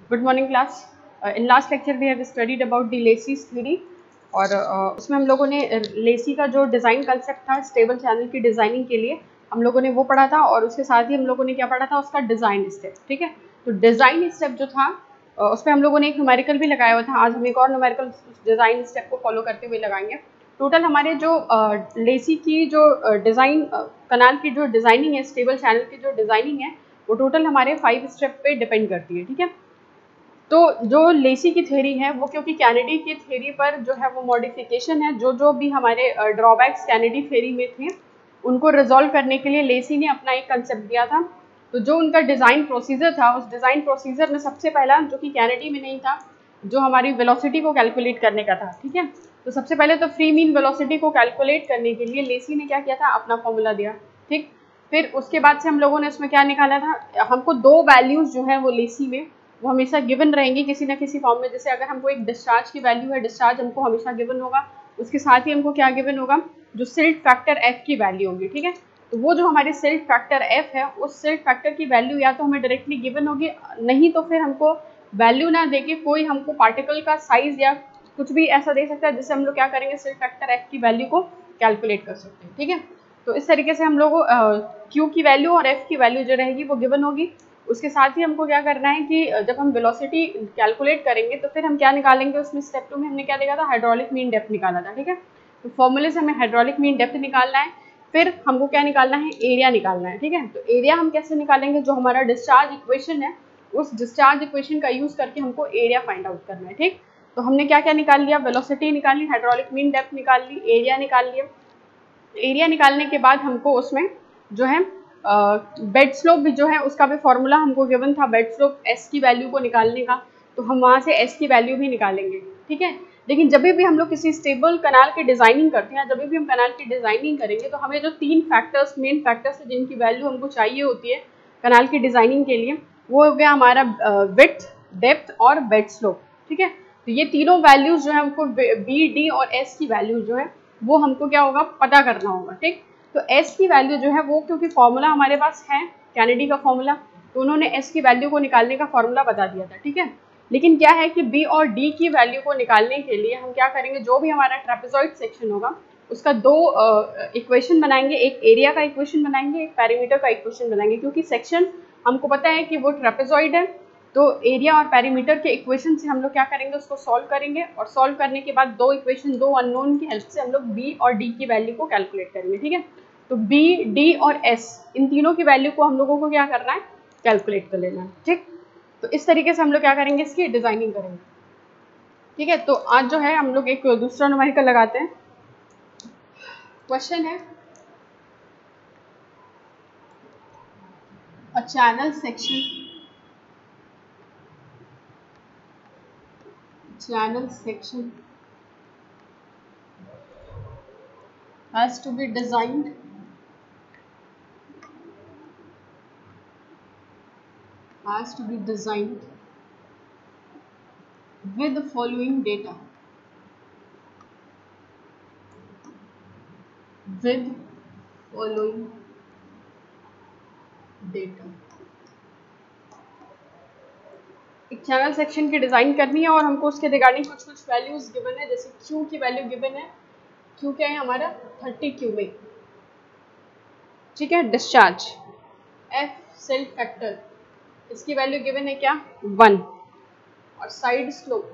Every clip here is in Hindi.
Good morning class. In last lecture we have studied about the Lacey's theory और उसमें हम लोगों ने लेसी का जो डिज़ाइन कंसेप्ट था स्टेबल चैनल की डिज़ाइनिंग के लिए हम लोगों ने वो पढ़ा था और उसके साथ ही हम लोगों ने क्या पढ़ा था उसका डिज़ाइन स्टेप। ठीक है, तो डिज़ाइन स्टेप जो था उस पर हम लोगों ने एक न्यूमेरिकल भी लगाया हुआ था। आज हम एक और न्यूमेरिकल डिज़ाइन स्टेप को फॉलो करते हुए लगाएंगे। टोटल हमारे जो लेसी की जो डिज़ाइन कनाल की जो डिज़ाइनिंग है, स्टेबल चैनल की जो डिज़ाइनिंग है, वो टोटल हमारे 5 स्टेप पे डिपेंड करती है। ठीक है, तो जो लेसी की थ्योरी है वो क्योंकि कैनेडी की थ्योरी पर जो है वो मॉडिफिकेशन है, जो भी हमारे ड्रॉबैक्स कैनेडी थ्योरी में थे उनको रिजॉल्व करने के लिए लेसी ने अपना एक कंसेप्ट दिया था। तो जो उनका डिज़ाइन प्रोसीजर था, उस डिज़ाइन प्रोसीजर में सबसे पहला जो कि कैनेडी में नहीं था, जो हमारी वेलोसिटी को कैलकुलेट करने का था। ठीक है, तो सबसे पहले तो फ्री मीन वेलोसिटी को कैलकुलेट करने के लिए लेसी ने क्या किया था, अपना फॉर्मूला दिया। ठीक, फिर उसके बाद से हम लोगों ने उसमें क्या निकाला था, हमको दो वैल्यूज़ जो है वो लेसी में वो हमेशा गिवन रहेंगी किसी ना किसी फॉर्म में। जैसे अगर हमको एक डिस्चार्ज की वैल्यू है, डिस्चार्ज हमको हमेशा गिवन होगा, उसके साथ ही हमको क्या गिवन होगा, जो सिल्ट फैक्टर एफ की वैल्यू होगी। ठीक है, तो वो जो हमारी सिल्ट फैक्टर एफ है, उस सिल्ट फैक्टर की वैल्यू या तो हमें डायरेक्टली गिवन होगी, नहीं तो फिर हमको वैल्यू ना देके कोई हमको पार्टिकल का साइज या कुछ भी ऐसा दे सकता है जिससे हम लोग क्या करेंगे, सिल्ट फैक्टर एफ की वैल्यू को कैलकुलेट कर सकते हैं। ठीक है, तो इस तरीके से हम लोग क्यू की वैल्यू और एफ की वैल्यू जो रहेगी वो गिवन होगी। उसके साथ ही हमको क्या करना है कि जब हम वेलोसिटी कैलकुलेट करेंगे तो फिर हम क्या निकालेंगे, उसमें स्टेप 2 में हमने क्या देखा था, हाइड्रोलिक मीन डेप्थ निकाला था। ठीक है, तो फॉर्मूले से हमें हाइड्रोलिक मीन डेप्थ निकालना है, फिर हमको क्या निकालना है, एरिया निकालना है। ठीक है, तो एरिया हम कैसे निकालेंगे, जो हमारा डिस्चार्ज इक्वेशन है उस डिस्चार्ज इक्वेशन का यूज करके हमको एरिया फाइंड आउट करना है। ठीक, तो हमने क्या क्या निकाल लिया, वेलोसिटी निकाल ली, हाइड्रोलिक मीन डेप्थ निकाल ली, एरिया निकाल लिया। एरिया निकालने के बाद हमको उसमें जो है बेड स्लोप भी जो है उसका भी फॉर्मूला हमको गिवन था, बेड स्लोप एस की वैल्यू को निकालने का, तो हम वहाँ से एस की वैल्यू भी निकालेंगे। ठीक है, लेकिन जब भी हम लोग किसी स्टेबल कनाल की डिज़ाइनिंग करते हैं, जब भी हम कनाल की डिज़ाइनिंग करेंगे तो हमें जो 3 फैक्टर्स, मेन फैक्टर्स है जिनकी वैल्यू हमको चाहिए होती है कनाल की डिज़ाइनिंग के लिए, वो हो गया हमारा विड्थ, डेप्थ और बेड स्लोप। ठीक है, तो ये तीनों वैल्यूज जो है हमको बी, डी और एस की वैल्यू जो है वो हमको क्या होगा, पता करना होगा। ठीक, तो एस की वैल्यू जो है वो क्योंकि फॉर्मूला हमारे पास है कैनेडी का फॉर्मूला, तो उन्होंने एस की वैल्यू को निकालने का फॉर्मूला बता दिया था। ठीक है, लेकिन क्या है कि बी और डी की वैल्यू को निकालने के लिए हम क्या करेंगे, जो भी हमारा ट्रेपेजॉइड सेक्शन होगा उसका दो इक्वेशन बनाएंगे, एक एरिया का इक्वेशन बनाएंगे, एक पैरीमीटर का इक्वेशन बनाएंगे। क्योंकि सेक्शन हमको पता है कि वो ट्रेपेजॉइड है, तो एरिया और पैरीमीटर के इक्वेशन से हम लोग क्या करेंगे, उसको सॉल्व करेंगे और सॉल्व करने के बाद दो इक्वेशन, दो अननोन की हेल्प से हम लोग बी और डी की वैल्यू को कैलकुलेट करेंगे। ठीक है, तो बी, डी और एस इन तीनों की वैल्यू को हम लोगों को क्या करना है, कैलकुलेट कर लेना है। ठीक, तो इस तरीके से हम लोग क्या करेंगे, इसकी डिजाइनिंग करेंगे। ठीक है, तो आज जो है हम लोग एक दूसरा न्यूमेरिकल लगाते हैं। क्वेश्चन है, a channel section has to be designed with the following data, एक चैनल सेक्शन की डिज़ाइन करनी है और हमको उसके रिगार्डिंग कुछ वैल्यूज़ गिवन है। जैसे क्यू की वैल्यू गिवन है, क्यू क्या है हमारा 30 क्यूबिक। ठीक है, डिस्चार्ज एफ सेल्फ फैक्टर, इसकी वैल्यू गिवन है क्या, 1, और साइड स्लोप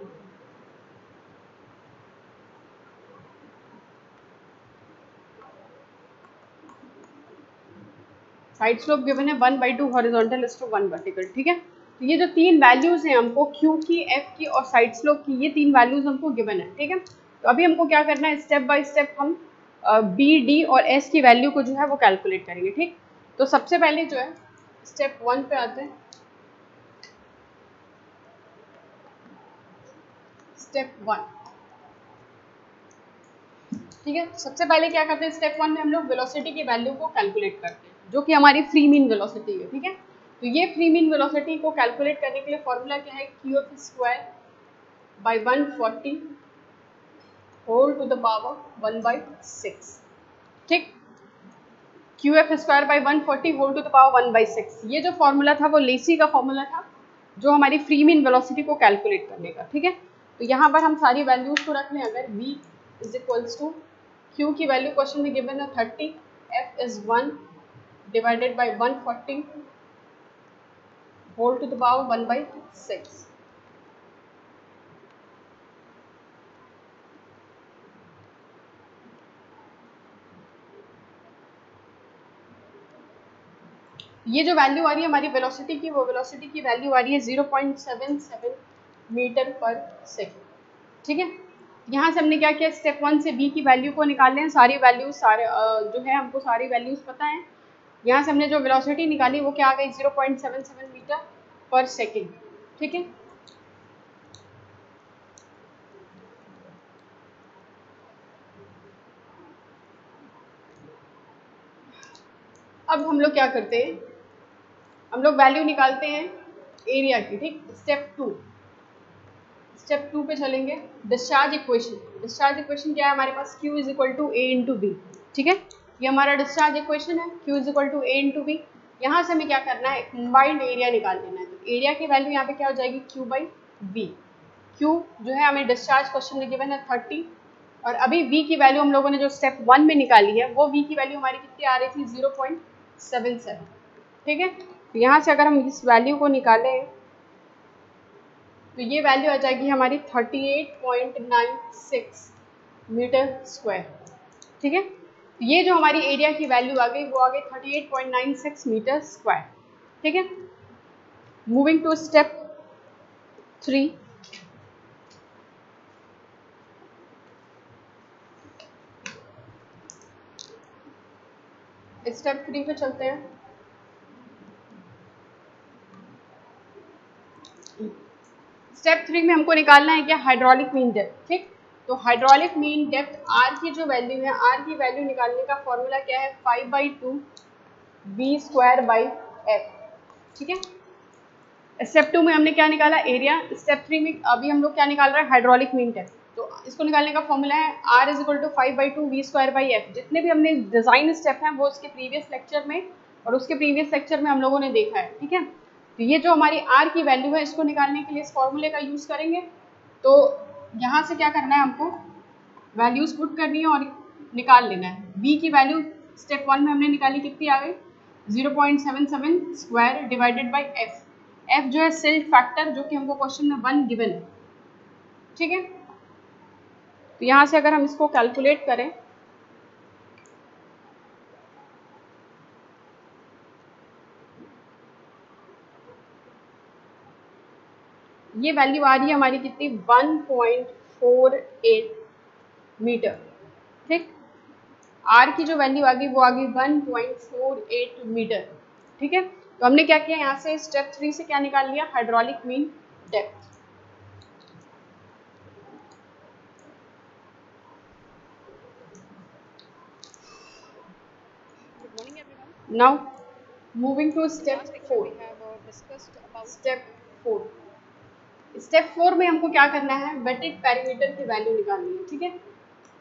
गिवन है 1/2 हॉरिजॉन्टल इज टू 1 वर्टिकल। ठीक है, तो ये जो तीन वैल्यूज हैं हमको क्यू की, एफ की और साइड स्लोप की, ये तीन वैल्यूज हमको गिवन है। ठीक है, तो अभी हमको क्या करना है, स्टेप बाय स्टेप हम बी, डी और एस की वैल्यू को जो है वो कैलकुलेट करेंगे। ठीक, तो सबसे पहले जो है स्टेप 1 पे आते हैं। स्टेप 1, ठीक है, सबसे पहले क्या करते हैं, स्टेप 1 में हम लोग वेलोसिटी की वैल्यू को कैलकुलेट करते हैं, जो कि हमारी फ्री मीन वेलोसिटी है। ठीक है, तो ये फ्री मीन वेलोसिटी को कैलकुलेट करने के लिए फॉर्मूला क्या है, Q F square by 140 whole to the power 1/6। ठीक, Q F square by 140 whole to the power 1/6, ये जो फॉर्मूला था वो लेसी का फॉर्मूला था। जो हमारी फ्री मीन वेलोसिटी को कैलकुलेट करने का, ठीक है। तो यहाँ पर हम सारी वैल्यूज को रख लें। अगर v is equals to q की वैल्यू क्वेश्चन में गिवन है 30, f is 1 divided by 140 whole to the power 1/6। ये जो वैल्यू आ रही है हमारी वेलोसिटी की, वो वेलोसिटी की वैल्यू आ रही है 0.77 मीटर पर सेकेंड, ठीक है। यहाँ से हमने क्या किया, स्टेप 1 से v की वैल्यू को निकाल लें। सारी वैल्यूज जो है हमको सारी वैल्यूज पता है। यहाँ से हमने जो वेलोसिटी निकाली वो क्या आ गई, 0.77 मीटर पर सेकेंड, ठीक है। अब हम लोग क्या करते हैं, हम लोग वैल्यू निकालते हैं एरिया की, ठीक। स्टेप टू पे चलेंगे। डिस्चार्ज इक्वेशन क्या है हमारे पास, Q is equal to A into B, ठीक है। ये हमारा डिस्चार्ज इक्वेशन है, Q is equal to A into B. यहाँ से हमें क्या करना है, कंबाइंड एरिया निकाल लेना है। तो एरिया की वैल्यू यहाँ पे क्या हो जाएगी, Q बाई बी। Q जो है हमें डिस्चार्ज क्वेश्चन में गिवन है 30, और अभी V की वैल्यू हम लोगों ने जो स्टेप 1 में निकाली है, वो V की वैल्यू हमारी कितनी आ रही थी, 0.77, ठीक है। तो यहाँ से अगर हम इस वैल्यू को निकालें तो ये वैल्यू आ जाएगी हमारी 38.96 मीटर स्क्वायर, ठीक है। तो ये जो हमारी एरिया की वैल्यू आ गई वो आ गई 38.96 मीटर स्क्वायर, ठीक है। Moving to step 3। स्टेप 3 पे चलते हैं। स्टेप 3 में हमको निकालना है क्या, हाइड्रोलिक मीन डेप्थ, ठीक। तो हाइड्रोलिक मीन डेप्थ आर की जो वैल्यू है, आर की वैल्यू निकालने का फॉर्मूला क्या है, 5/2 v स्क्वायर बाई एफ, ठीक है। स्टेप 2 में हमने क्या निकाला, एरिया। स्टेप 3 में अभी हम लोग क्या निकाल रहे हैं, हाइड्रोलिक मीन डेप्थ। तो इसको निकालने का फॉर्मूला है r is equal to 5/2 v square by F. जितने भी हमने डिजाइन स्टेप हैं वो उसके प्रीवियस लेक्चर में और उसके प्रीवियस लेक्चर में हम लोगों ने देखा है, ठीक है। तो ये जो हमारी r की वैल्यू है, इसको निकालने के लिए इस फॉर्मूले का यूज करेंगे। तो यहाँ से क्या करना है, हमको वैल्यूज पुट करनी है और निकाल लेना है। v की वैल्यू स्टेप 1 में हमने निकाली, कितनी आ गई, 0.77 square divided by F. F जो है सिल्ट फैक्टर, जो कि हमको क्वेश्चन में 1 गिवन है, ठीक है। तो यहाँ से अगर हम इसको कैलकुलेट करें, ये वैल्यू आ रही है हमारी कितनी, 1.48 मीटर, ठीक। आर की जो वैल्यू आ गई वो आ गई 1.48 मीटर, ठीक है। तो हमने क्या किया, यहाँ से स्टेप 3 से क्या निकाल लिया, hydraulic mean depth. Now moving to step 4। Step 4 में हमको क्या करना है, वेटेड पैरामीटर की वैल्यू निकालनी है, ठीक है।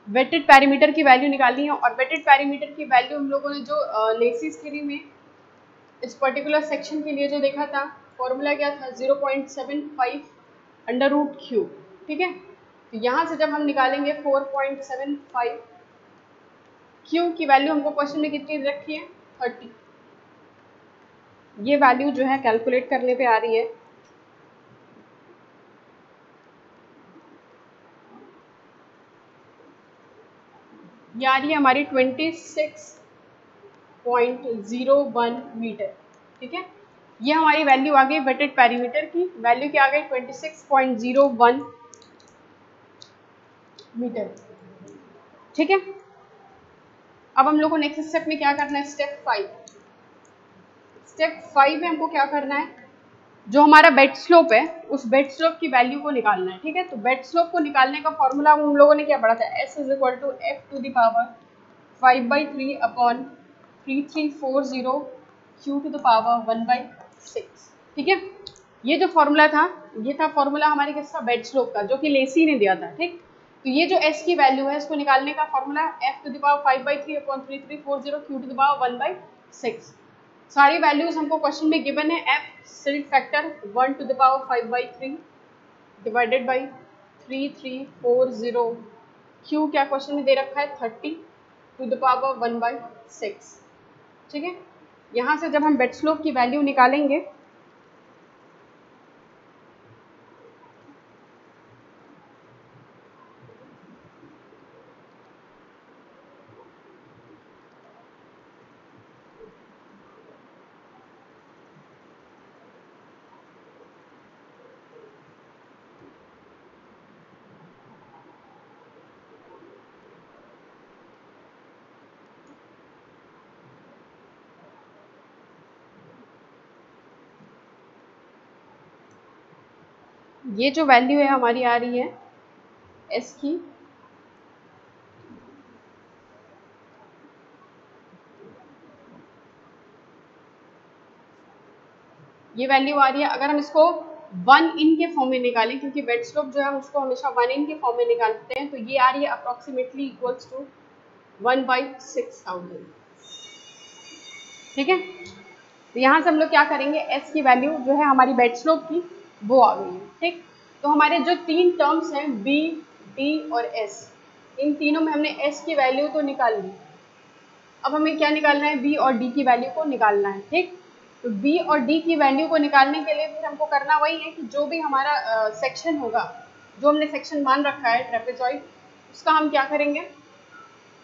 वेटेड पैरामीटर की वैल्यू निकालनी है, और वेटेड पैरामीटर की वैल्यू हम लोगों ने जो लेसिस थ्योरी में इस पर्टिकुलर सेक्शन के लिए जो देखा था, फॉर्मूला क्या था, 0.75 अंडर रूट क्यू, ठीक है। तो यहाँ से जब हम निकालेंगे 4.75, क्यू की वैल्यू हमको क्वेश्चन में कितनी रखी है, 30। ये वैल्यू जो है कैलकुलेट करने पे आ रही है ये आ रही है हमारी 26.01 मीटर, ठीक है। ये हमारी वैल्यू आ गई वेटेड पैरामीटर की, वैल्यू क्या आ गई 26.01 मीटर, ठीक है। अब हम लोग को नेक्स्ट स्टेप में क्या करना है, स्टेप 5। स्टेप 5 में हमको क्या करना है, जो हमारा बेड स्लोप है उस बेड स्लोप की वैल्यू को निकालना है, ठीक है। तो बेड स्लोप को निकालने का फॉर्मूला हम लोगों ने क्या पढ़ा था, s is equal to f to the power 5/3 upon 3340 q to the power 1/6, ठीक है। ये जो फॉर्मूला था, ये था फॉर्मूला हमारे किसका, बेड स्लोप का, जो कि लेसी ने दिया था, ठीक। तो ये जो s की वैल्यू है, इसको निकालने का formula f to the power 5/3 upon 3340 q to the power 1/6। सारी वैल्यूज हमको क्वेश्चन में गिवन है। F silt factor 1 to the power 5/3 divided by 3340। Q क्या क्वेश्चन में दे रखा है 30 टू द पावर 1/6। ठीक है, यहाँ से जब हम बेड स्लोप की वैल्यू निकालेंगे ये जो वैल्यू है हमारी आ रही है एस की, ये वैल्यू आ रही है। अगर हम इसको 1 इन के फॉर्म में निकालें, क्योंकि बेड स्लोप जो है उसको हमेशा 1 इन के फॉर्म में निकालते हैं, तो ये आ रही है अप्रोक्सीमेटली इक्वल्स टू 1/6000। ठीक है, तो यहाँ से हम लोग क्या करेंगे, एस की वैल्यू जो है हमारी बेड स्लोप की वो आ गई है। ठीक, तो हमारे जो 3 टर्म्स हैं बी, डी और एस, इन तीनों में हमने एस की वैल्यू तो निकाल ली। अब हमें क्या निकालना है, बी और डी की वैल्यू को निकालना है। ठीक, तो बी और डी की वैल्यू को निकालने के लिए फिर हमको करना वही है कि जो भी हमारा सेक्शन होगा, जो हमने सेक्शन मान रखा है ट्रेपेजॉइड, उसका हम क्या करेंगे,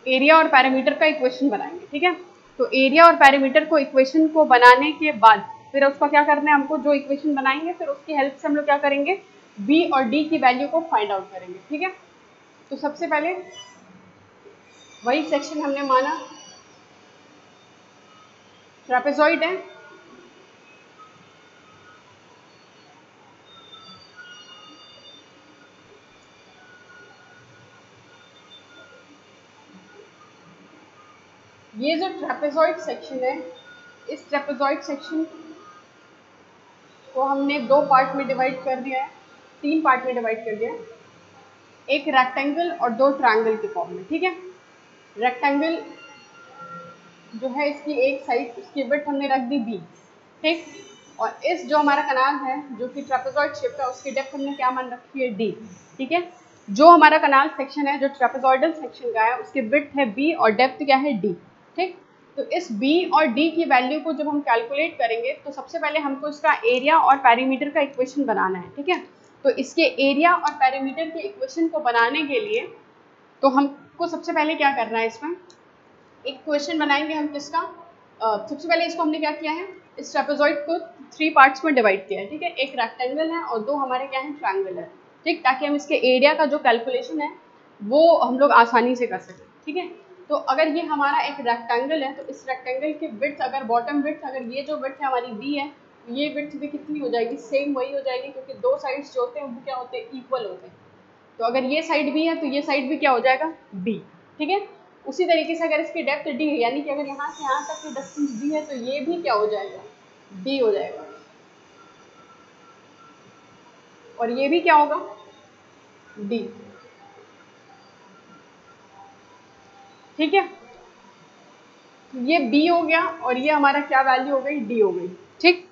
एरिया और पैरामीटर का इक्वेशन बनाएंगे। ठीक है, तो एरिया और पैरामीटर को इक्वेशन को बनाने के बाद फिर उसका क्या करना है, हमको जो इक्वेशन बनाएंगे फिर उसकी हेल्प से हम लोग क्या करेंगे, बी और डी की वैल्यू को फाइंड आउट करेंगे। ठीक है, तो सबसे पहले वही सेक्शन हमने माना ट्रेपेजॉइड है, ये जो ट्रेपेजॉइड सेक्शन है, इस ट्रेपेजॉइड सेक्शन को हमने 2 पार्ट में डिवाइड कर दिया है, 3 पार्ट में डिवाइड कर दिया है, एक रेक्टेंगल और 2 ट्रायंगल के फॉर्म में। ठीक है, रेक्टेंगल जो है इसकी एक साइड, उसकी विड्थ हमने रख दी बी। ठीक, और इस जो हमारा कनाल है जो कि ट्रेपेजॉइड शेप का, उसकी डेप्थ हमने क्या मान रखी है, डी। ठीक है, जो हमारा कनाल सेक्शन है जो ट्रेपेजॉइडल सेक्शन का है, उसकी विड्थ है बी और डेप्थ क्या है, डी। ठीक, तो इस बी और डी की वैल्यू को जब हम कैलकुलेट करेंगे तो सबसे पहले हमको इसका एरिया और पैरीमीटर का इक्वेशन बनाना है। ठीक है, तो इसके एरिया और पैरीमीटर के इक्वेशन को बनाने के लिए तो हमको सबसे पहले क्या करना है, इसमें एक क्वेश्चन बनाएंगे हम किसका, सबसे पहले इसको हमने क्या किया है, इस ट्रेपेजॉइड को 3 पार्ट्स में डिवाइड किया है। ठीक है, एक रेक्टेंगल है और 2 हमारे क्या है, ट्रायंगल है। ठीक, ताकि हम इसके एरिया का जो कैलकुलेशन है वो हम लोग आसानी से कर सकें। ठीक है, तो अगर ये हमारा एक रेक्टेंगल है तो इस रेक्टेंगल की विड्थ, अगर बॉटम विड्थ, अगर ये जो विड्थ है हमारी बी है, तो ये विड्थ भी कितनी हो जाएगी, सेम वही हो जाएगी, क्योंकि 2 साइड्स जो होते हैं वो क्या होते हैं, इक्वल होते हैं। तो अगर ये साइड बी है तो ये साइड भी क्या हो जाएगा, बी। ठीक है, उसी तरीके से अगर इसकी डेप्थ डी है, यानी कि अगर यहाँ से यहाँ तक की डिस्टेंस डी है, तो ये भी क्या हो जाएगा, डी हो जाएगा, और ये भी क्या होगा, डी। ठीक है, तो ये बी हो गया और ये हमारा क्या वैल्यू हो गई, डी हो गई। ठीक,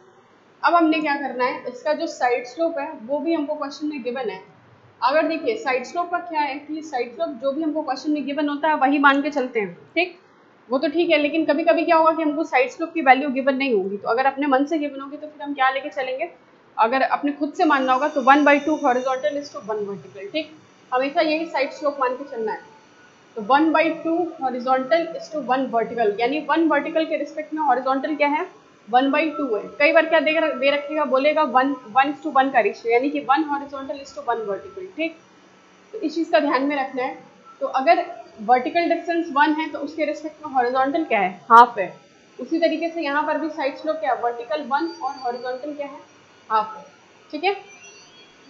अब हमने क्या करना है, इसका जो साइड स्लोप है वो भी हमको क्वेश्चन में गिवन है। अगर देखिए साइड स्लोप का क्या है कि साइड स्लोप जो भी हमको क्वेश्चन में गिवन होता है वही मान के चलते हैं। ठीक, वो तो ठीक है, लेकिन कभी कभी क्या होगा कि हमको साइड स्लोप की वैल्यू गिवन नहीं होगी, तो अगर अपने मन से गिवन होगी तो फिर हम क्या लेके चलेंगे, अगर अपने खुद से मानना होगा तो 1/2 हॉरिजॉन्टल इज टू 1 वर्टिकल। ठीक, हमेशा यही साइड स्लोप मान के चलना है। तो 1/2 हॉरिजॉन्टल इज टू 1 वर्टिकल, यानी 1 वर्टिकल के रिस्पेक्ट में हॉरिजॉन्टल क्या है, 1/2 है। कई बार क्या दे रखेगा, बोलेगा 1:1 का रेशियो, यानी कि 1 हॉरिजॉन्टल इज टू 1 वर्टिकल। ठीक, तो इस चीज़ का ध्यान में रखना है। तो अगर वर्टिकल डिस्टेंस 1 है तो उसके रिस्पेक्ट में हॉरिजॉन्टल क्या है, हाफ है। उसी तरीके से यहाँ पर भी साइड स्लोप क्या है, वर्टिकल 1 और हॉरिजॉन्टल क्या है, हाफ है। ठीक है,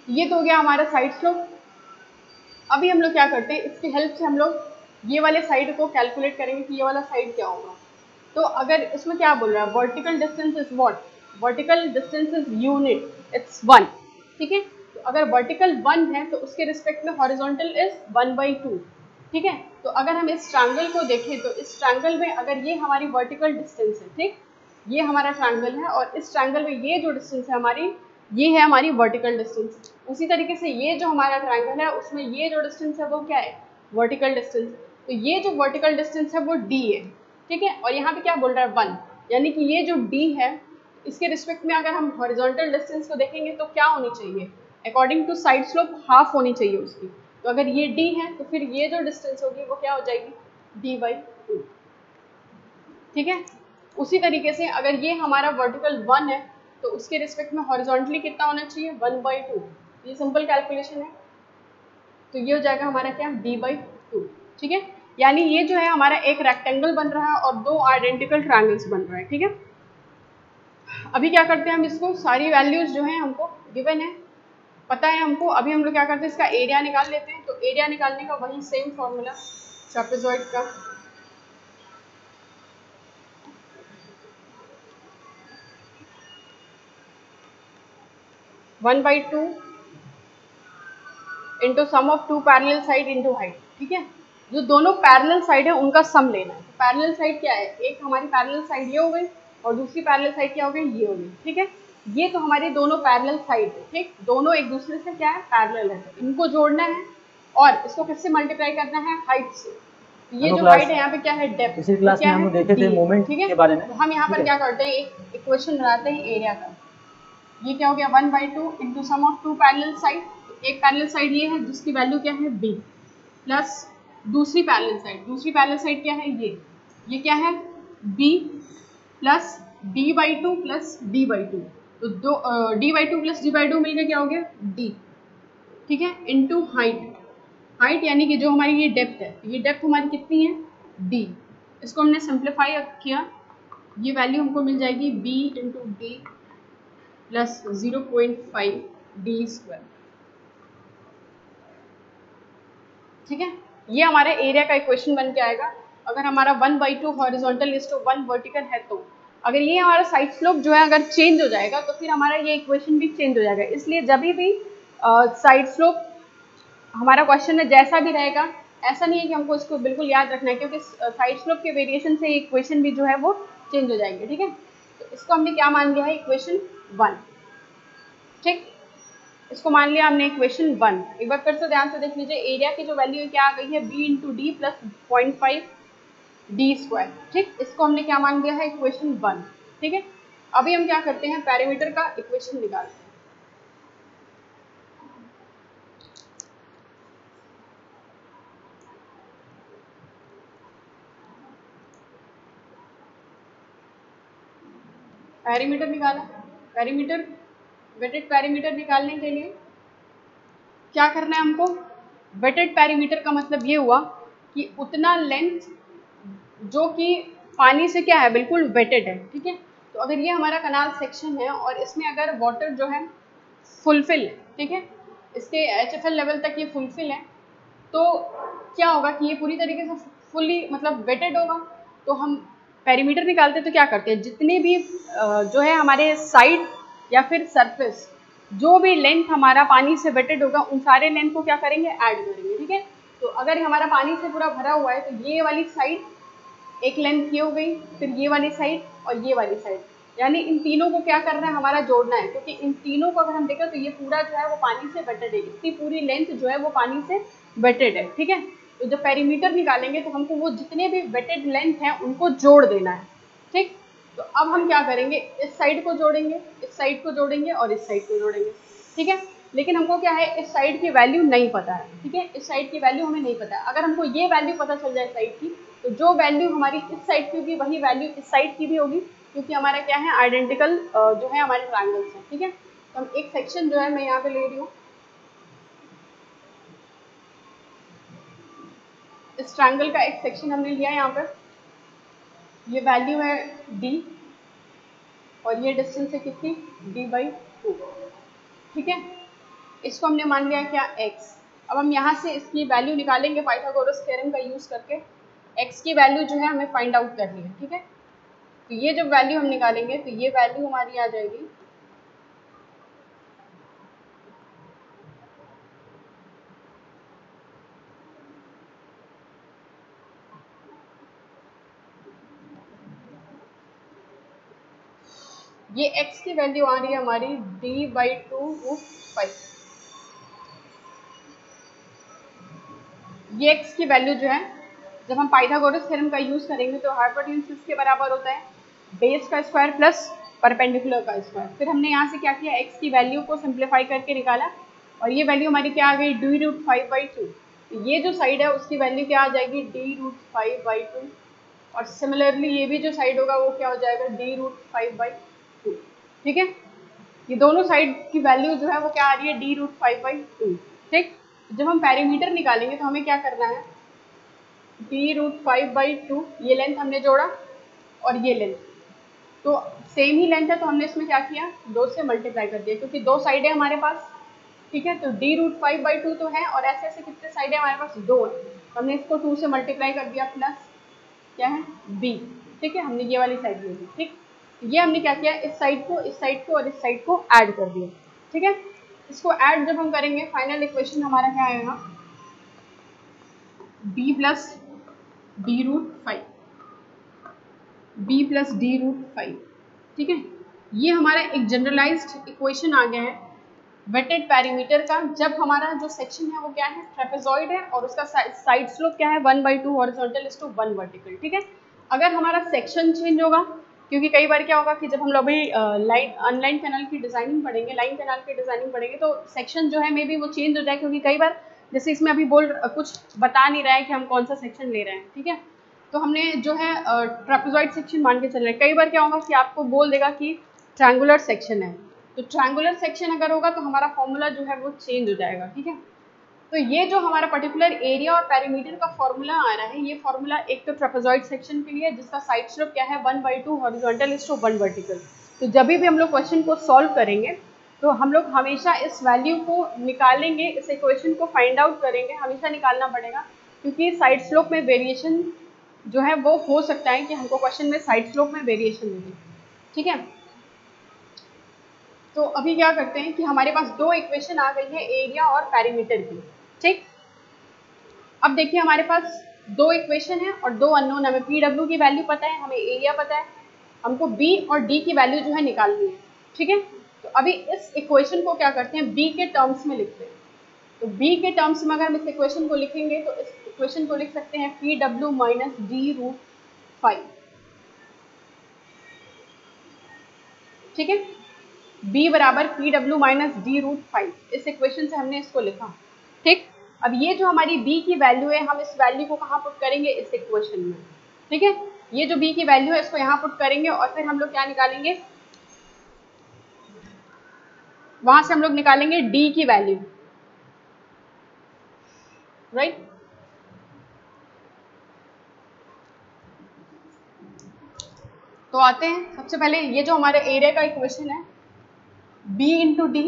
ये तो हो गया हमारा साइड स्लोप। अभी हम लोग क्या करते हैं, इसकी हेल्प से हम लोग ये वाले साइड को कैलकुलेट करेंगे कि ये वाला साइड क्या होगा। तो अगर इसमें क्या बोल रहा है, vertical distance is what, vertical distance is unit, it's 1। ठीक है, तो अगर वर्टिकल 1 है तो उसके रिस्पेक्ट में हॉरिजॉन्टल इज 1/2। ठीक है, तो अगर हम इस ट्रायंगल को देखें तो इस ट्रायंगल में अगर ये हमारी वर्टिकल डिस्टेंस है, ठीक, ये हमारा ट्रायंगल है और इस ट्रायंगल में ये जो डिस्टेंस है हमारी, ये है हमारी वर्टिकल डिस्टेंस। उसी तरीके से ये जो हमारा ट्रायंगल है उसमें ये जो डिस्टेंस है वो क्या है, वर्टिकल डिस्टेंस। तो ये जो वर्टिकल डिस्टेंस है वो डी है, ठीक है। और यहाँ पे क्या बोल रहा है 1, यानी कि ये जो डी है इसके रिस्पेक्ट में अगर हम हॉरिजॉन्टल डिस्टेंस को देखेंगे तो क्या होनी चाहिए, according to side slope half होनी चाहिए उसकी। तो अगर ये डी है तो फिर ये जो डिस्टेंस होगी वो क्या हो जाएगी, d/2, ठीक है। उसी तरीके से अगर ये हमारा वर्टिकल 1 है तो उसके रिस्पेक्ट में हॉरिजॉन्टली कितना होना चाहिए, 1/2। ये सिंपल कैलकुलेशन है, तो ये हो जाएगा हमारा क्या, d/2, ठीक है। यानी ये जो है हमारा एक रेक्टेंगल बन रहा है और दो आइडेंटिकल ट्रायंगल्स बन रहे हैं, ठीक है। अभी क्या करते हैं हम, इसको सारी वैल्यूज जो है हमको गिवन है, पता है हमको। अभी हम लोग क्या करते हैं, इसका एरिया निकाल लेते हैं। तो एरिया निकालने का वही सेम फॉर्मूला ट्रेपेजॉइड का, one by two into sum of two parallel side into height, ठीक है। जो दोनों पैरेलल साइड है उनका सम लेना है। पैरेलल साइड क्या है, एक हमारी पैरेलल साइड ये हो गई और दूसरी पैरेलल साइड क्या हो गई, ये हो गई, ठीक है। ये तो हमारी दोनों पैरेलल साइड है, ठीक, दोनों एक दूसरे से क्या है, पैरेलल है, तो इनको जोड़ना है और इसको किससे मल्टीप्लाई करना है, हाइट से। तो ये जो हाइट है यहाँ पे क्या है, डेप्थ। इसी क्लास में हम देखे थे मोमेंट के बारे में। तो हम यहाँ पर क्या करते हैं, एक इक्वेशन बनाते हैं एरिया का। ये क्या हो गया, 1/2 into sum of two parallel side. एक पैरेलल साइड ये है जिसकी वैल्यू क्या है, b, प्लस दूसरी पैरेलल साइड क्या है, ये क्या है, b plus d/2 plus d/2। तो दो d/2 प्लस d/2 मिलकर क्या हो गया, d, ठीक है, इंटू हाइट यानी कि जो हमारी ये डेप्थ है, ये डेप्थ हमारी कितनी है, d। इसको हमने सिंप्लीफाई किया, ये वैल्यू हमको मिल जाएगी b into D plus 0.5 d², ठीक है। ये हमारे एरिया का इक्वेशन बन के आएगा। अगर हमारा 1/2 हॉरिजॉन्टल इज टू 1 वर्टिकल है तो अगर ये हमारा साइड स्लोप जो है अगर चेंज हो जाएगा तो फिर हमारा ये इक्वेशन भी चेंज हो जाएगा। इसलिए जब भी साइड स्लोप हमारा क्वेश्चन में जैसा भी रहेगा, ऐसा नहीं है कि हमको इसको बिल्कुल याद रखना है, क्योंकि साइड स्लोप के वेरिएशन से इक्वेशन भी जो है वो चेंज हो जाएंगे, ठीक है। तो इसको हमने क्या मान लिया है, इक्वेशन 1, ठीक। इसको मान लिया हमने इक्वेशन 1। एक बार फिर से ध्यान से देख लीजिए, एरिया की जो वैल्यू है क्या आ गई है, b into D plus 0.5 d², ठीक। इसको हमने क्या मान लिया है, इक्वेशन 1, ठीक है। अभी हम क्या करते हैं, पैरामीटर का इक्वेशन निकालते हैं। पैरामीटर निकाला, वेटेड पैरामीटर निकालने के लिए क्या करना है हमको, वेटेड पैरामीटर का मतलब ये हुआ कि उतना लेंथ जो कि पानी से क्या है, बिल्कुल वेटेड है, ठीक है। तो अगर ये हमारा कनाल सेक्शन है और इसमें अगर वाटर जो है फुलफिल है, ठीक है, इसके HFL लेवल तक ये फुलफिल है, तो क्या होगा कि ये पूरी तरीके से फुली मतलब वेटेड होगा। तो हम पेरीमीटर निकालते तो क्या करते हैं, जितने भी जो है हमारे साइड या फिर सरफेस जो भी लेंथ हमारा पानी से वेटेड होगा उन सारे लेंथ को क्या करेंगे, ऐड करेंगे, ठीक है। तो अगर हमारा पानी से पूरा भरा हुआ है तो ये वाली साइड एक लेंथ ये हो गई, फिर ये वाली साइड और ये वाली साइड, यानी इन तीनों को क्या करना है, हमारा जोड़ना है, क्योंकि इन तीनों को अगर हम देखें तो ये पूरा जो है वो पानी से वेटेड है, इतनी पूरी लेंथ जो है वो पानी से वेटेड है, ठीक है। तो जब पेरीमीटर निकालेंगे तो हमको वो जितने भी वेटेड लेंथ हैं उनको जोड़ देना है, ठीक। तो अब हम क्या करेंगे, इस साइड को जोड़ेंगे, इस साइड को जोड़ेंगे और इस साइड को जोड़ेंगे, ठीक है। लेकिन हमको क्या है, इस साइड की वैल्यू नहीं पता है, ठीक है, इस साइड की वैल्यू हमें नहीं पता है। अगर हमको ये वैल्यू पता चल जाए साइड की, तो जो वैल्यू हमारी इस साइड की होगी वही वैल्यू इस साइड की भी होगी, क्योंकि हमारा क्या है, आइडेंटिकल जो है हमारे ट्रायंगल्स हैं, ठीक है। तो हम एक सेक्शन जो है मैं यहाँ पे ले रही हूँ, इस ट्रायंगल का एक सेक्शन हमने लिया है यहाँ पर, ये वैल्यू है d और ये डिस्टेंस है कितनी, d/2, ठीक है। इसको हमने मान लिया क्या, x। अब हम यहाँ से इसकी वैल्यू निकालेंगे पाइथागोरस थ्योरम का यूज़ करके। x की वैल्यू जो है हमें फाइंड आउट करनी है, ठीक है। तो ये जब वैल्यू हम निकालेंगे तो ये वैल्यू हमारी आ जाएगी ये x की वैल्यू आ रही है हमारी d/2√5। ये x की वैल्यू जो है, जब हम पाइथागोरस थ्योरम का यूज करेंगे तो हाइपोटेन्यूज किसके बराबर होता है, बेस का स्क्वायर प्लस परपेंडिकुलर का स्क्वायर। फिर हमने यहाँ से क्या किया, x की वैल्यू को सिंप्लीफाई करके निकाला और ये वैल्यू हमारी क्या आ गई, d√5/2। ये जो साइड है उसकी वैल्यू क्या आ जाएगी, d√5/2। और सिमिलरली ये भी जो साइड होगा वो क्या हो जाएगा, d√5/2। ठीक है, ये दोनों साइड की वैल्यू जो है वो क्या आ रही है, d√5/2। ठीक, जब हम पेरीमीटर निकालेंगे तो हमें क्या करना है, d√5/2, ये लेंथ हमने जोड़ा और ये लेंथ तो सेम ही लेंथ है, तो हमने इसमें क्या किया, 2 से मल्टीप्लाई कर दिया क्योंकि 2 साइड है हमारे पास। ठीक है, तो d√5/2 तो है और ऐसे ऐसे कितने साइड है हमारे पास, 2 है, तो हमने इसको 2 से मल्टीप्लाई कर दिया प्लस क्या है b। ठीक है, हमने ये वाली साइड ले ली। ठीक, ये हमने क्या किया, इस साइड को, इस साइड को और इस साइड को ऐड कर दिया। ठीक है, इसको ऐड जब हम करेंगे फाइनल इक्वेशन हमारा क्या आएगा, b + d√5, b + d√5। ठीक है, ये हमारा एक जनरलाइज्ड इक्वेशन आ गया है वेटेड पैरीमीटर का, जब हमारा जो सेक्शन है वो क्या है, ट्रेपेजॉइड है और उसका साइड स्लोप क्या है, 1/2 हॉरिजॉन्टल इज टू 1 वर्टिकल। ठीक है, अगर हमारा सेक्शन चेंज होगा, क्योंकि कई बार क्या होगा कि जब हम लोग भी अनलाइन कैनाल की डिजाइनिंग पढ़ेंगे, लाइन कैनाल की डिजाइनिंग पढ़ेंगे तो सेक्शन जो है मे बी वो चेंज हो जाए, क्योंकि कई बार जैसे इसमें अभी कुछ बता नहीं रहा है कि हम कौन सा सेक्शन ले रहे हैं। ठीक है, तो हमने जो है ट्रेपेजॉइड सेक्शन मान के चल रहे हैं। कई बार क्या होगा कि आपको बोल देगा कि ट्रायंगुलर सेक्शन है, तो ट्रायंगुलर सेक्शन अगर होगा तो हमारा फॉर्मूला जो है वो चेंज हो जाएगा। ठीक है, तो ये जो हमारा पर्टिकुलर एरिया और पेरीमीटर का फॉर्मूला आ रहा है, ये फॉर्मूला एक तो ट्रेपेजॉइड सेक्शन के लिए जिसका साइड स्लोप क्या है, 1/2 हॉरिजॉन्टल इज टू 1 वर्टिकल। तो जब भी हम लोग क्वेश्चन को सॉल्व करेंगे तो हम लोग हमेशा इस वैल्यू को निकालेंगे, इस इक्वेशन को फाइंड आउट करेंगे, हमेशा निकालना पड़ेगा, क्योंकि साइड स्लोप में वेरिएशन जो है वो हो सकता है कि हमको क्वेश्चन में साइड स्लोप में वेरिएशन मिले। ठीक है, तो अभी क्या करते हैं कि हमारे पास 2 इक्वेशन आ गई है एरिया और पेरीमीटर की। ठीक, अब देखिए हमारे पास 2 इक्वेशन है और 2 अननोन, हमें PW की वैल्यू पता है, हमें एरिया पता है, हमको B और D की वैल्यू जो है निकालनी है। ठीक है, तो अभी इस इक्वेशन को क्या करते हैं, B के टर्म्स में लिखते हैं। तो B के टर्म्स में अगर हम इस इक्वेशन को लिखेंगे तो इस इक्वेशन को लिख सकते हैं PW - d√5। ठीक है, B बराबर PW - d√5, इस इक्वेशन से हमने इसको लिखा। ठीक, अब ये जो हमारी B की वैल्यू है, हम इस वैल्यू को कहाँ पुट करेंगे, इस इक्वेशन में। ठीक है, ये जो B की वैल्यू है इसको यहाँ पुट करेंगे और फिर हम लोग क्या निकालेंगे, वहां से हम लोग निकालेंगे D की वैल्यू। राइट, तो आते हैं सबसे पहले ये जो हमारे एरिया का इक्वेशन है, B × D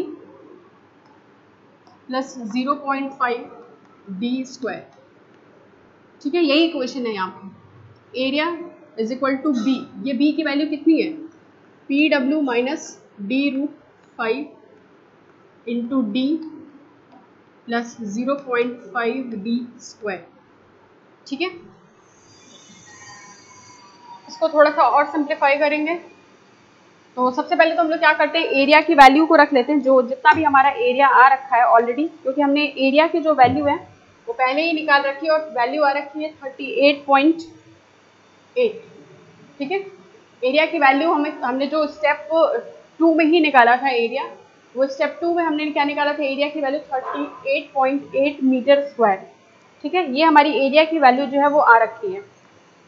+ 0.5 d²। ठीक है, यही इक्वेशन है यहाँ पे, area is equal to B। ये B की वैल्यू कितनी है, PW - d√5 × D + 0.5 d²। ठीक है, इसको थोड़ा सा और सिंप्लीफाई करेंगे तो सबसे पहले तो हम लोग क्या करते हैं, एरिया की वैल्यू को रख लेते हैं, जो जितना भी हमारा एरिया आ रखा है ऑलरेडी, क्योंकि हमने एरिया की जो वैल्यू है वो पहले ही निकाल रखी है और वैल्यू आ रखी है 38.8। ठीक है, एरिया की वैल्यू हमने जो स्टेप 2 में ही निकाला था एरिया, वो स्टेप 2 में हमने क्या निकाला था, एरिया की वैल्यू 38.8 मीटर स्क्वायर। ठीक है, ये हमारी एरिया की वैल्यू जो है वो आ रखी है।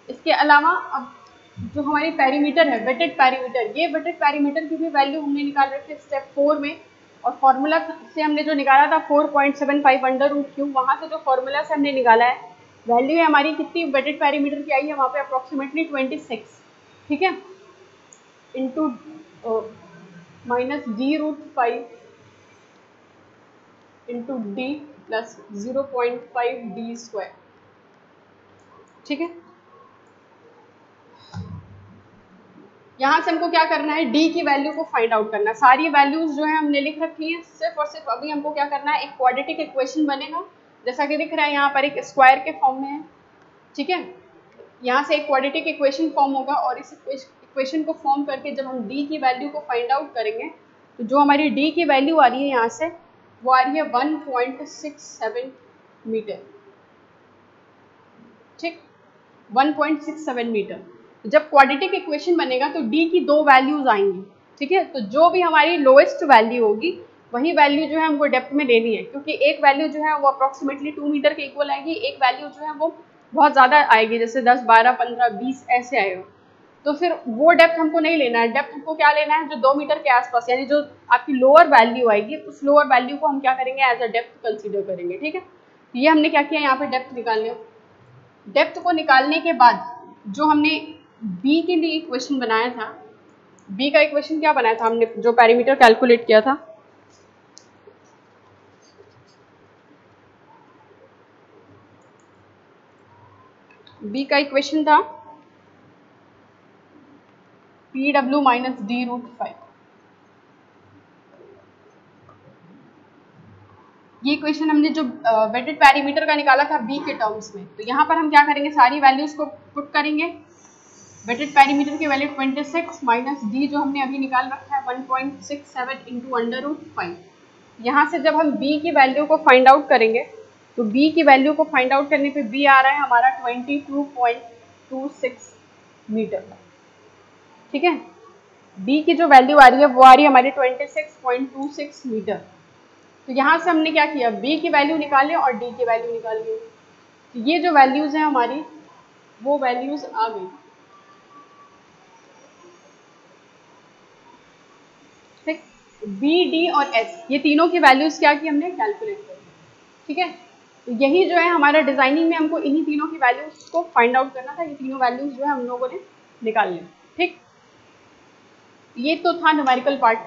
इसके अलावा अब जो हमारी पेरीमीटर है, वेटेड पेरीमीटर, ये वेटेड पेरीमीटर की भी वैल्यू हमने निकाल रखी है स्टेप 4 में, और फॉर्मूला से हमने जो निकाला था 4.75 √3, वहाँ से जो फॉर्मूला से हमने निकाला है वैल्यू है हमारी कितनी, वेटेड पेरीमीटर की आई है वहाँ पे अप्रॉक्सीमेटली 26। ठीक है, into -d√5 into D + 0.5 d²। ठीक है, यहाँ से हमको क्या करना है, D की वैल्यू को फाइंड आउट करना है। सारी वैल्यूज जो है हमने लिख रखी हैं, सिर्फ और सिर्फ अभी हमको क्या करना है, एक क्वाड्रेटिक इक्वेशन बनेगा, जैसा कि दिख रहा है यहाँ पर एक स्क्वायर के फॉर्म में है। ठीक है, यहाँ से एक क्वाड्रेटिक इक्वेशन फॉर्म होगा और इस इक्वेशन को फॉर्म करके जब हम डी की वैल्यू को फाइंड आउट करेंगे तो जो हमारी डी की वैल्यू आ रही है यहाँ से वो आ रही है 1.67 मीटर। ठीक, 1.67 मीटर। जब क्वाड्रेटिक इक्वेशन बनेगा तो डी की दो वैल्यूज आएंगी। ठीक है, तो जो भी हमारी लोएस्ट वैल्यू होगी वही वैल्यू जो है हमको डेप्थ में लेनी है, क्योंकि एक वैल्यू जो है वो अप्रोक्सीमेटली 2 मीटर के इक्वल आएगी, एक वैल्यू जो है वो बहुत ज़्यादा आएगी, जैसे 10, 12, 15, 20 ऐसे आएगा। तो फिर वो डेप्थ हमको नहीं लेना है, डेप्थ हमको क्या लेना है, जो 2 मीटर के आसपास, यानी जो आपकी लोअर वैल्यू आएगी उस लोअर वैल्यू को हम क्या करेंगे, एज अ डेप्थ कंसिडर करेंगे। ठीक है, ये हमने क्या किया, यहाँ पे डेप्थ निकाल लिया। डेप्थ को निकालने के बाद जो हमने बी के लिए इक्वेशन बनाया था, बी का इक्वेशन क्या बनाया था हमने, जो पैरामीटर कैलकुलेट किया था, बी का इक्वेशन था PW माइनस D√5। ये इक्वेशन हमने जो वेटेड पैरामीटर का निकाला था बी के टर्म्स में, तो यहाँ पर हम क्या करेंगे, सारी वैल्यूज को पुट करेंगे। वेटेड पैरामीटर की वैल्यू 26 माइनस डी जो हमने अभी निकाल रखा है 1.67 इंटू √5। यहाँ से जब हम बी की वैल्यू को फाइंड आउट करेंगे तो बी की वैल्यू को फाइंड आउट करने पे बी आ रहा है हमारा 22.26 मीटर। ठीक है, बी की जो वैल्यू आ रही है वो आ रही है हमारी 26.26 मीटर। तो यहाँ से हमने क्या किया, बी की वैल्यू निकाले और डी की वैल्यू निकाल ली। तो ये जो वैल्यूज हैं हमारी वो वैल्यूज आ गई। ठीक, बी, डी और एस ये तीनों की वैल्यूज क्या की हमने, कैलकुलेट कर ली। ठीक है, तो यही जो है हमारा डिजाइनिंग में हमको इन्हीं तीनों की वैल्यूज को फाइंड आउट करना था। ये तीनों वैल्यूज जो है हम लोगों ने निकाल ली। ठीक, ये तो था न्यूमेरिकल पार्ट।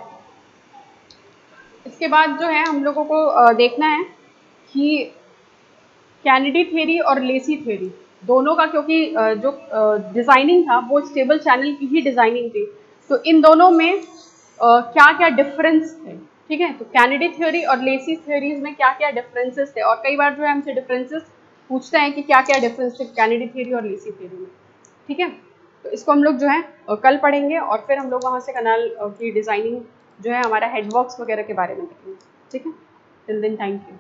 इसके बाद जो है हम लोगों को देखना है कि कैनेडी थ्योरी और लेसी थ्योरी दोनों का, क्योंकि जो डिजाइनिंग था वो स्टेबल चैनल की ही डिजाइनिंग थी, तो इन दोनों में क्या क्या डिफरेंस थे। ठीक है, तो कैनेडी थ्योरी और लेसी थ्योरीज में क्या क्या डिफरेंसेस थे, और कई बार जो है हमसे डिफरेंसेस पूछते हैं कि क्या क्या डिफरेंस थे कैनेडी थ्योरी और लेसी थ्योरी में। ठीक है, तो इसको हम लोग जो है कल पढ़ेंगे और फिर हम लोग वहाँ से कैनाल की डिजाइनिंग जो है हमारा हेडवर्क्स वगैरह के बारे में देखेंगे। ठीक है, टिल देन थैंक यू।